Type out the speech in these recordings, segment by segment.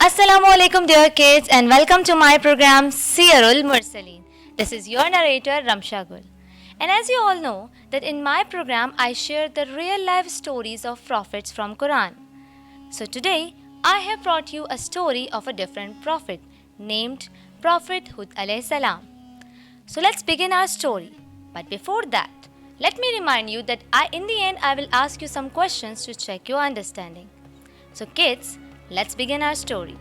Assalamu alaikum dear kids and welcome to my program Siyar-ul-Mursaleen. This is your narrator Ramsha Gul. And as you all know that in my program I share the real life stories of prophets from Quran. So today I have brought you a story of a different prophet named Prophet Hud AS. So let's begin our story. But before that, let me remind you that in the end I will ask you some questions to check your understanding. So kids, let's begin our story.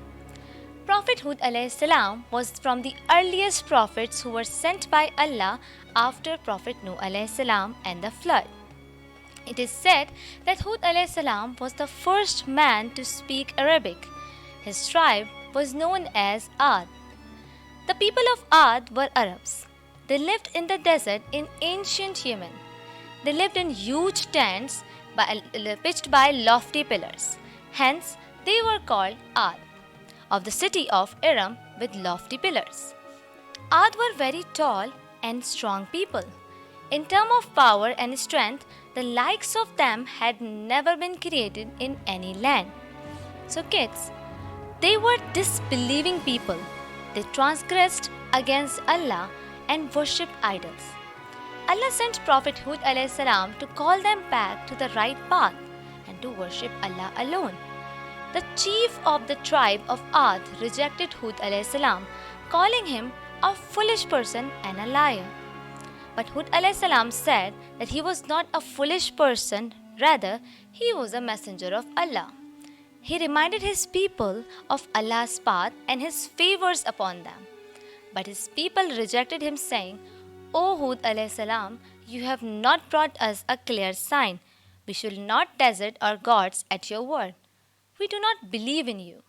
Prophet Hud AS was from the earliest prophets who were sent by Allah after Prophet Nuh AS and the flood. It is said that Hud AS was the first man to speak Arabic. His tribe was known as Ad. The people of Ad were Arabs. They lived in the desert in ancient Yemen. They lived in huge tents pitched by lofty pillars. Hence, they were called Ad, of the city of Aram with lofty pillars. Ad were very tall and strong people. In terms of power and strength, the likes of them had never been created in any land. So kids, they were disbelieving people. They transgressed against Allah and worshipped idols. Allah sent Prophet Hud AS to call them back to the right path and to worship Allah alone. The chief of the tribe of Ad rejected Hud AS, calling him a foolish person and a liar. But Hud AS said that he was not a foolish person, rather, he was a messenger of Allah. He reminded his people of Allah's path and his favors upon them. But his people rejected him, saying, O Hud AS, you have not brought us a clear sign. We should not desert our gods at your word. We do not believe in you.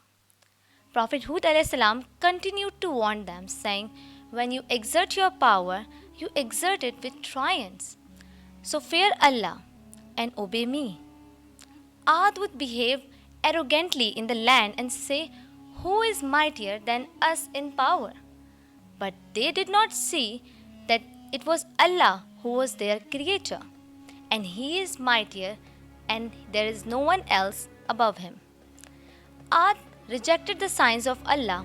Prophet Hud AS continued to warn them, saying, when you exert your power, you exert it with triumphs. So fear Allah and obey me. Ad would behave arrogantly in the land and say, who is mightier than us in power? But they did not see that it was Allah who was their creator, and He is mightier, and there is no one else above Him. Ad rejected the signs of Allah.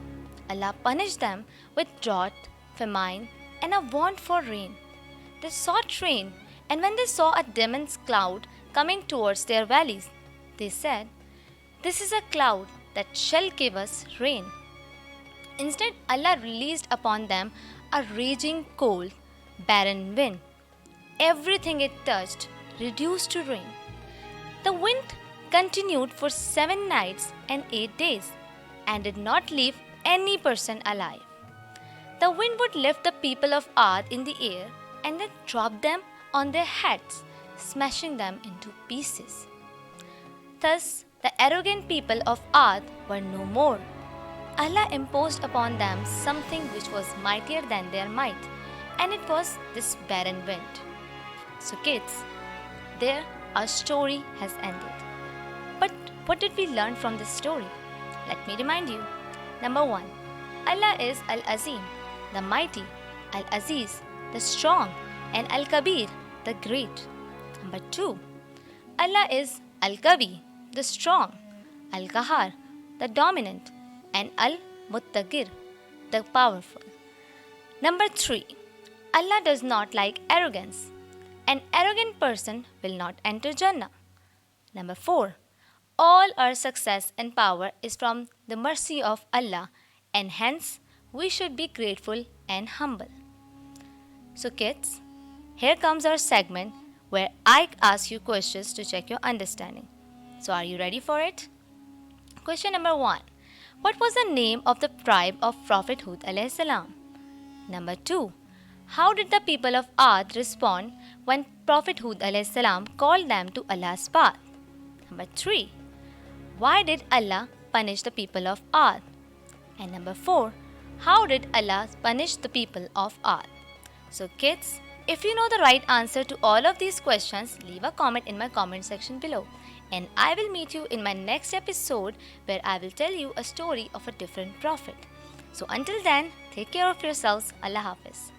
Allah punished them with drought, famine, and a want for rain. They sought rain, and when they saw a dense cloud coming towards their valleys, they said, this is a cloud that shall give us rain. Instead, Allah released upon them a raging cold, barren wind. Everything it touched reduced to rain. The wind continued for 7 nights and 8 days and did not leave any person alive. The wind would lift the people of Ad in the air and then drop them on their heads, smashing them into pieces. Thus, the arrogant people of Ad were no more. Allah imposed upon them something which was mightier than their might, and it was this barren wind. So kids, there our story has ended. But what did we learn from this story? Let me remind you. Number 1, Allah is Al-Azim, the mighty, Al-Aziz, the strong, and Al-Kabir, the great. Number 2, Allah is Al-Kavi, the strong, Al-Qahar, the dominant, and Al-Muttaqir, the powerful. Number 3, Allah does not like arrogance. An arrogant person will not enter Jannah. Number 4, all our success and power is from the mercy of Allah, and hence we should be grateful and humble. So kids, here comes our segment where I ask you questions to check your understanding. So are you ready for it? Question number 1. What was the name of the tribe of Prophet Hud AS? Number 2. How did the people of Ad respond when Prophet Hud AS called them to Allah's path? Number 3. Why did Allah punish the people of Ad? And number 4. How did Allah punish the people of Ad? So kids, if you know the right answer to all of these questions, leave a comment in my comment section below. And I will meet you in my next episode where I will tell you a story of a different prophet. So until then, take care of yourselves. Allah Hafiz.